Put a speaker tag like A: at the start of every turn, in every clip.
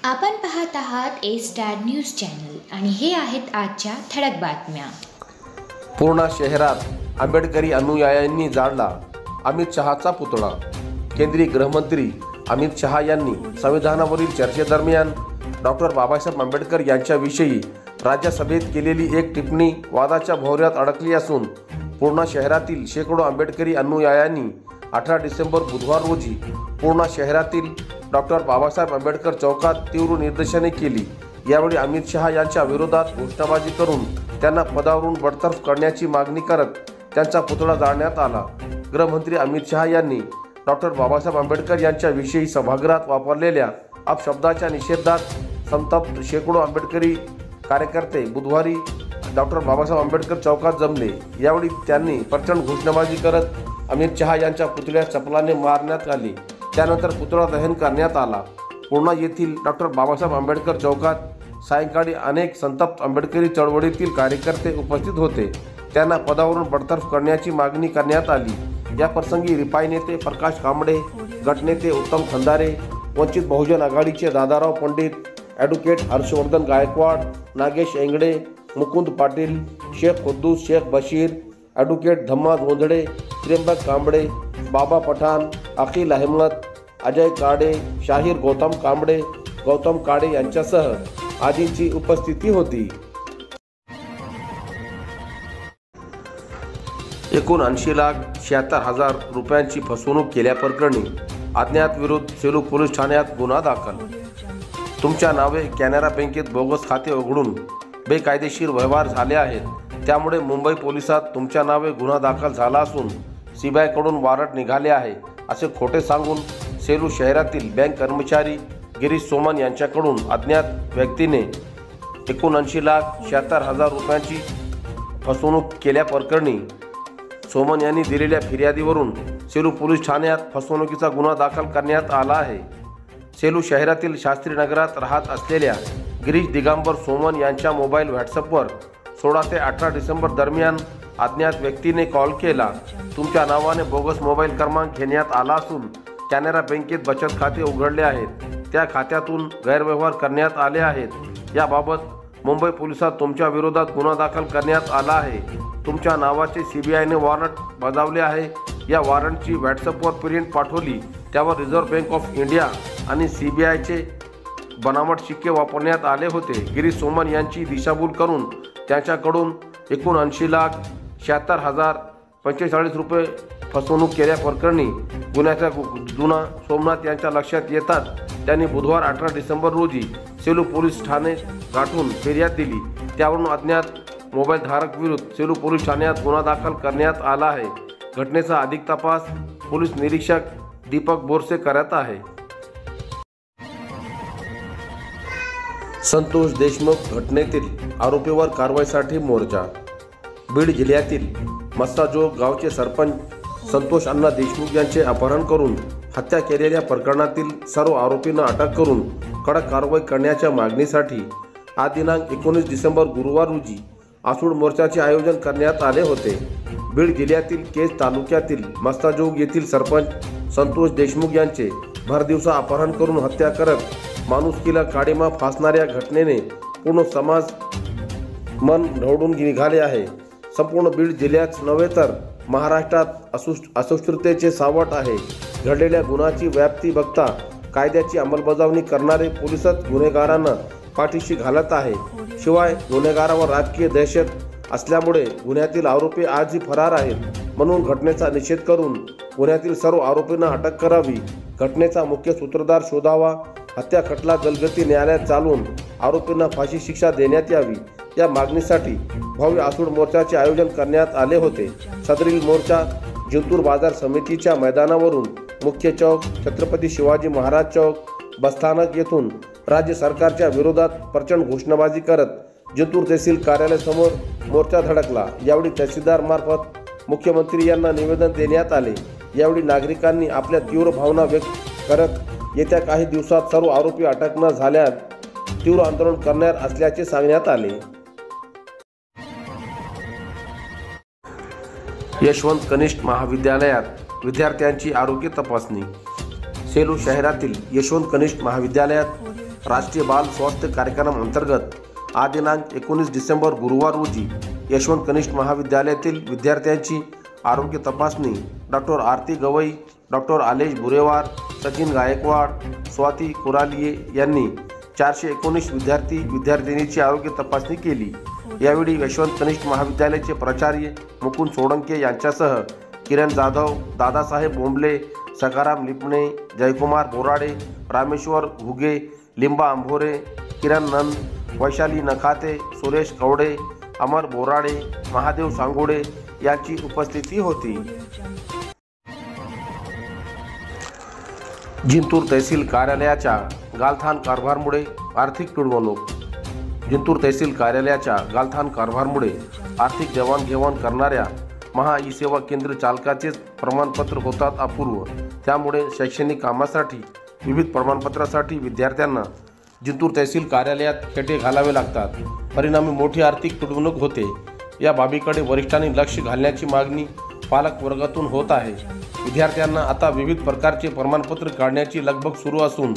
A: आपण पाहत आहात ए स्टार न्यूज चॅनल आणि हे आहेत आजच्या ठळक बातम्या।
B: पूर्णा शहरात आंबेडकरी अनुयायांनी जाळला अमित शहाचा पुतळा। केंद्रीय गृहमंत्री अमित शहा यांनी संविधानावरील चर्चेदरम्यान डॉक्टर बाबासाहेब आंबेडकर यांच्याविषयी राज्यसभेत केलेली एक टिप्पणी वादाच्या भोवऱ्यात अडकली असून पूर्णा शहरातील शेकडो आंबेडकरी अनुयायांनी 18 डिसेंबर बुधवार रोजी पूर्णा शहरातील डॉक्टर बाबासाहेब आंबेडकर चौकात तीव्र निदर्शने केली। यावेळी अमित शहा यांच्या विरोधात घोषणाबाजी करून त्यांना पदावरून बडतर्फ करण्याची मागणी करत त्यांचा पुतळा जाळण्यात आला। गृहमंत्री अमित शहा यांनी डॉक्टर बाबासाहेब आंबेडकर यांच्याविषयी सभागृहात वापरलेल्या अपशब्दाच्या निषेधात संतप्त शेकडो आंबेडकरी कार्यकर्ते बुधवारी डॉक्टर बाबासाहेब आंबेडकर चौकात जमले। यावेळी त्यांनी प्रचंड घोषणाबाजी करत अमित शहा यांच्या पुतळ्यास चपलाने मारण्यात आली। त्यानंतर पुतळा दहन करण्यात आला। पूर्णा येथील डॉक्टर बाबासाहेब आंबेडकर चौकात सायंकाळी अनेक संतप्त आंबेडकरी चळवळीतील कार्यकर्ते उपस्थित होते। त्यांना पदावरून बडतर्फ करण्याची मागणी करण्यात आली। या प्रसंगी रिपाई नेते प्रकाश कांबळे, गटनेते उत्तम खंदारे, वंचित बहुजन आघाडीचे दादाराव पंडित, ॲडव्होकेट हर्षवर्धन गायकवाड, नागेश एंगडे, मुकुंद पाटील, शेख कुद्दूस शेख बशीर, ॲडव्होकेट धम्मा गोंधळे, त्र्यंबक कांबळे, बाबा पठाण, अखिल अहमद, अजय काडे, शाहीर गौतम काडे यांच्यासह आदींची उपस्थिती होती। एकूण 80,76,000 रुपयांची फसवणूक केल्याप्रकरणी अज्ञात विरुद्ध सेलू पोलीस ठाण्यात गुन्हा दाखल। तुमच्या नावे कॅनरा बँकेत बोगस खाते उघडून बेकायदेशीर व्यवहार झाले आहेत, त्यामुळे मुंबई पोलिसात तुमच्या नावे गुन्हा दाखल झाला असून सीबीआयकडून वॉरंट निघाले आहे, असे खोटे सांगून सेलू शहरातील बँक कर्मचारी गिरीश सोमन यांच्याकडून अज्ञात व्यक्तीने एकूण 80,76,000 रुपयांची फसवणूक केल्याप्रकरणी सोमन यांनी दिलेल्या फिर्यादीवरून सेलू पोलीस ठाण्यात फसवणुकीचा गुन्हा दाखल करण्यात आला आहे। सेलू शहरातील शास्त्रीनगरात राहत असलेल्या गिरीश दिगंबर सोमन यांच्या मोबाईल व्हॉट्सअपवर 16 ते 18 डिसेंबर दरम्यान अज्ञात व्यक्तीने कॉल केला। तुमच्या नावाने बोगस मोबाईल क्रमांक घेण्यात आला असून कॅनरा बँकेत बचत खाते उघडले आहेत, त्या खात्यातून गैरव्यवहार करण्यात आले आहेत। याबाबत मुंबई पोलिसात तुमच्या विरोधात गुन्हा दाखल करण्यात आला आहे। तुमच्या नावाचे सीबीआयने वॉरंट बजावले आहे। या वॉरंटची व्हॉट्सअपवर प्रिंट पाठवली, त्यावर रिझर्व्ह बँक ऑफ इंडिया आणि सीबीआयचे बनावट शिक्के वापरण्यात आले होते। गिरीश सोमन यांची दिशाभूल करून त्यांच्याकडून एकूण 80,76,045 रुपये फसवणूक केल्याप्रकरणी गुन्ह्याचा जुना सोमनाथ यांच्या लक्षात येतात त्यांनी बुधवार 18 डिसेंबर रोजी सेलू पोलीस ठाणे गाठून फिर्याद दिली। त्यावरून अज्ञात मोबाईल धारक विरुद्ध सेलू पोलीस ठाण्यात गुन्हा दाखल करण्यात आला आहे। घटनेचा अधिक तपास पोलीस निरीक्षक दीपक बोरसे करत आहे। संतोष देशमुख घटनेतील आरोपीवर कारवाईसाठी मोर्चा। बीड जिल्ह्यातील मस्साजोग गावचे सरपंच संतोष अण्णा देशमुख यांचे अपहरण करून हत्या केलेल्या प्रकरणातील सर्व आरोपींना अटक करून कडक कारवाई करण्याच्या मागणीसाठी आज दिनांक 19 डिसेंबर गुरुवार रोजी आसूड मोर्चाचे आयोजन करण्यात आले होते। बीड जिल्ह्यातील केज तालुक्यातील मस्साजोग येथील सरपंच संतोष देशमुख यांचे भरदिवसा अपहरण करून हत्या करत माणुसकीला काळीमा फासणाऱ्या घटनेने पूर्ण समाज मन ढवळून निघाले आहे। संपूर्ण बीड जिल्ह्यात नव्हे तर महाराष्ट्रात अस्पृश्यतेचे सावट आहे। घडलेल्या गुन्ह्याची व्याप्ती बघता कायद्याची अंमलबजावणी करणारे पोलिसच गुन्हेगारांना पाठीशी घालत आहे। शिवाय गुन्हेगारावर राजकीय दहशत असल्यामुळे गुन्ह्यातील आरोपी आजही फरार आहेत। म्हणून घटनेचा निषेध करून गुन्ह्यातील सर्व आरोपींना अटक करावी, घटनेचा मुख्य सूत्रधार शोधावा, हत्या खटला जलगती न्यायालयात चालवून आरोपींना फाशी शिक्षा देण्यात यावी, या मागणीसाठी भव्य आसूड मोर्चाचे आयोजन करण्यात आले होते। सदरील मोर्चा जिंतूर बाजार समितीच्या मैदानावरून मुख्य चौक, छत्रपती शिवाजी महाराज चौक, बसस्थानक येथून राज्य सरकारच्या विरोधात प्रचंड घोषणाबाजी करत जिंतूर तहसील कार्यालयासमोर मोर्चा धडकला। यावेळी तहसीलदार मार्फत मुख्यमंत्री यांना निवेदन देण्यात आले। यावेळी नागरिकांनी आपल्या तीव्र भावना व्यक्त करत येत्या काही दिवसात सर्व आरोपी अटक न झाल्यास तीव्र आंदोलन करणार असल्याचे सांगण्यात आले। यशवंत कनिष्ठ महाविद्यालयात विद्यार्थ्यांची आरोग्य तपासणी। सेलू शहरातील यशवंत कनिष्ठ महाविद्यालयात राष्ट्रीय बाल स्वास्थ्य कार्यक्रम अंतर्गत आज दिनांक 19 डिसेंबर गुरुवार रोजी यशवंत कनिष्ठ महाविद्यालयातील विद्यार्थ्यांची आरोग्य तपासणी डॉक्टर आरती गवई, डॉक्टर आलेश बुरेवार, सचिन गायकवाड, स्वाती कुरालिये यांनी 419 विद्यार्थिनीची आरोग्य तपासणी केली। यावेळी यशवंत कनिष्ठ महाविद्यालयाचे प्राचार्य मुकुंद सोळंके यांच्यासह किरण जाधव, दादासाहेब बोंबले, सकाराम लिपणे, जयकुमार बोराडे, रामेश्वर घुगे, लिंबा आंभोरे, किरण नंद, वैशाली नखाते, सुरेश कवडे, अमर बोराडे, महादेव सांगोडे यांची उपस्थिती होती। जिंतूर तहसील कार्यालयाच्या गालथान कारभारामुळे आर्थिक पिळवणूक। जिंतूर तहसील कार्यालयाच्या गालथान कारभारामुळे आर्थिक देवाणघेवाण करणाऱ्या महा ई सेवा केंद्र चालकाचेच प्रमाणपत्र होतात अपूर्व। त्यामुळे शैक्षणिक कामासाठी विविध प्रमाणपत्रासाठी विद्यार्थ्यांना जिंतूर तहसील कार्यालयात खेटे घालावे लागतात। परिणामी मोठी आर्थिक पिळवणूक होते। या बाबीकडे वरिष्ठांनी लक्ष घालण्याची मागणी पालक वर्गातून होत आहे। विद्यार्थ्यांना आता विविध प्रकारचे प्रमाणपत्र काढण्याची लगबग सुरू असून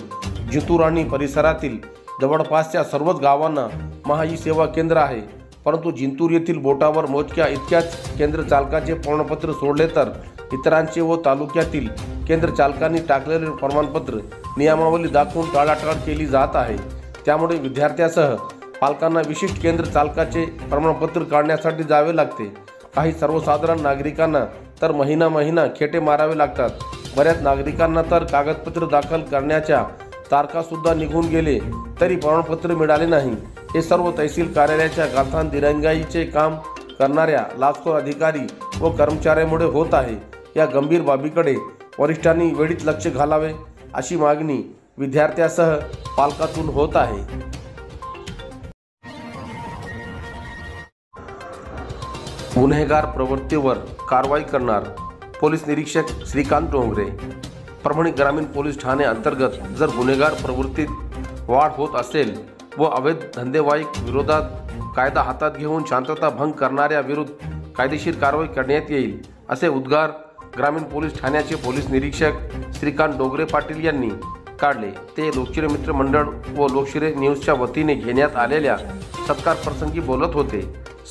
B: जिंतूर आणि परिसरातील जवळपासच्या सर्वच गावांना महा ई सेवा केंद्र आहे, परंतु जिंतूर येथील बोटावर मोजक्या इतक्याच केंद्र चालकाचे प्रमाणपत्र सोडले तर इतरांचे व तालुक्यातील केंद्र चालकांनी टाकलेले प्रमाणपत्र नियमावली दाखवून टाळाटाळ केली जात आहे। त्यामुळे विद्यार्थ्यासह पालकांना विशिष्ट केंद्र चालकाचे प्रमाणपत्र काढण्यासाठी जावे लागते। काही सर्वसाधारण नागरिकांना तर महिना खेटे मारावे लागतात। बऱ्याच नागरिकांना तर कागदपत्र दाखल करण्याच्या तारखासुद्धा निघून गेले तरी प्रमाणपत्र मिळाले नाही। हे सर्व तहसील कार्यालयाच्या गालथान दिरंगाईचे काम करणाऱ्या लाचखोर अधिकारी व कर्मचाऱ्यांमुळे होत आहे। या गंभीर बाबीकडे वरिष्ठांनी वेळीच लक्ष घालावे अशी मागणी विद्यार्थ्यासह पालकातून होत आहे। गुन्हेगार प्रवृत्तीवर कारवाई करणार पोलीस निरीक्षक श्रीकांत डोंगरे। परभणी ग्रामीण पोलीस ठाणे अंतर्गत जर गुन्हेगार प्रवृत्तीत वाढ होत असेल व अवैध धंदेवाईक विरोधात कायदा हातात घेऊन शांतता भंग करणाऱ्या विरुद्ध कायदेशीर कारवाई करण्यात येईल असे उद्गार ग्रामीण पोलीस ठाण्याचे पोलीस निरीक्षक श्रीकांत डोंगरे पाटील यांनी काढले। ते लोकशिरे मित्र मंडळ व लोकशिरे न्यूजच्या वतीने घेण्यात आलेल्या सत्कार प्रसंगी बोलत होते।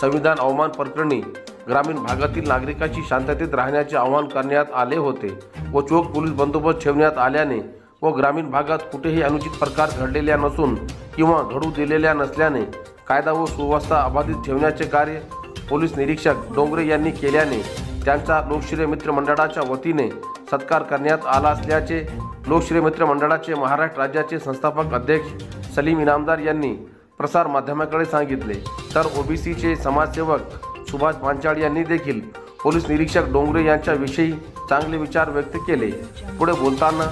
B: संविधान अवमान प्रकरणी ग्रामीण भागातील नागरिकांची शांततेत राहण्याचे आवाहन करण्यात आले होते व चोख पोलीस बंदोबस्त ठेवण्यात आल्याने व ग्रामीण भागात कुठेही अनुचित प्रकार घडलेल्या नसून किंवा घडू दिलेल्या नसल्याने कायदा व सुव्यवस्था अबाधित ठेवण्याचे कार्य पोलीस निरीक्षक डोंगरे यांनी केल्याने त्यांचा लोकशिरे मित्र मंडळाच्या वतीने सत्कार करण्यात आला असल्याचे लोकशिरे मित्र मंडळाचे महाराष्ट्र राज्याचे संस्थापक अध्यक्ष सलीम इनामदार यांनी प्रसार माध्यमाकडे सांगितले। तर ओबीसीचे समाजसेवक सुभाष पांचाळ यांनी देखील पोलीस निरीक्षक डोंगरे यांच्याविषयी चांगले विचार व्यक्त केले। पुढे बोलताना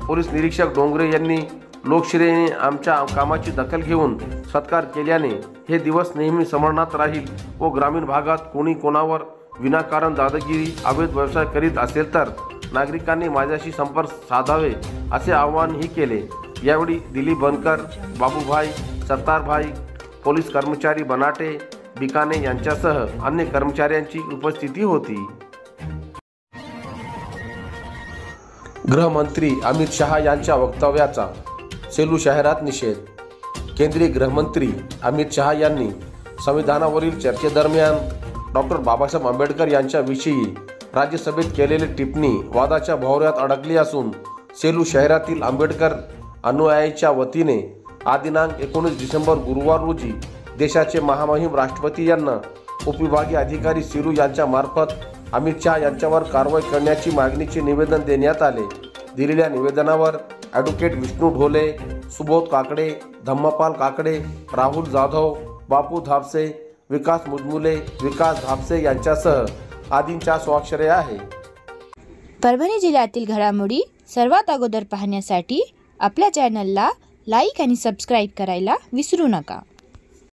B: पोलीस निरीक्षक डोंगरे यांनी लोकशिरेने आमच्या कामाची दखल घेऊन सत्कार केल्याने हे दिवस नेहमी स्मरणात राहील व ग्रामीण भागात कोणी कोणावर विनाकारण दादागिरी अवैध व्यवसाय करीत असेल तर नागरिकांनी माझ्याशी संपर्क साधावे असे आवाहनही केले। यावेळी दिलीप बनकर, बाबूभाई, सत्तारभाई, पोलीस कर्मचारी बनाटे, बिकाने यांच्यासह अन्य कर्मचाऱ्यांची उपस्थिती होती। गृहमंत्री अमित शहा यांच्या वक्तव्याचा सेलू शहरात निषेध। केंद्रीय गृहमंत्री अमित शहा यांनी संविधानावरील चर्चेदरम्यान डॉक्टर बाबासाहेब आंबेडकर यांच्याविषयी राज्यसभेत केलेली टिप्पणी वादाच्या भोवऱ्यात अडकली असून सेलू शहरातील आंबेडकर अनुयायीच्या वतीने आज दिनांक 19 डिसेंबर गुरुवार रोजी देशाचे महामहिम राष्ट्रपती यांना उपविभागीय अधिकारी सिरू यांच्या मार्फत अमित शहा यांच्यावर कारवाई करण्याची मागणीचे निवेदन देण्यात आले। दिलेल्या निवेदनावर ॲडव्होकेट विष्णू ढोले, सुबोध काकडे, धम्मपाल काकडे, राहुल जाधव, बापू धापसे, विकास मुजमुले, विकास धापसे यांच्यासह आदींच्या स्वाक्षऱ्या आहे।
C: परभणी जिल्ह्यातील घडामोडी सर्वात अगोदर पाहण्यासाठी आपल्या चॅनलला लाईक आणि सबस्क्राईब करायला विसरू नका।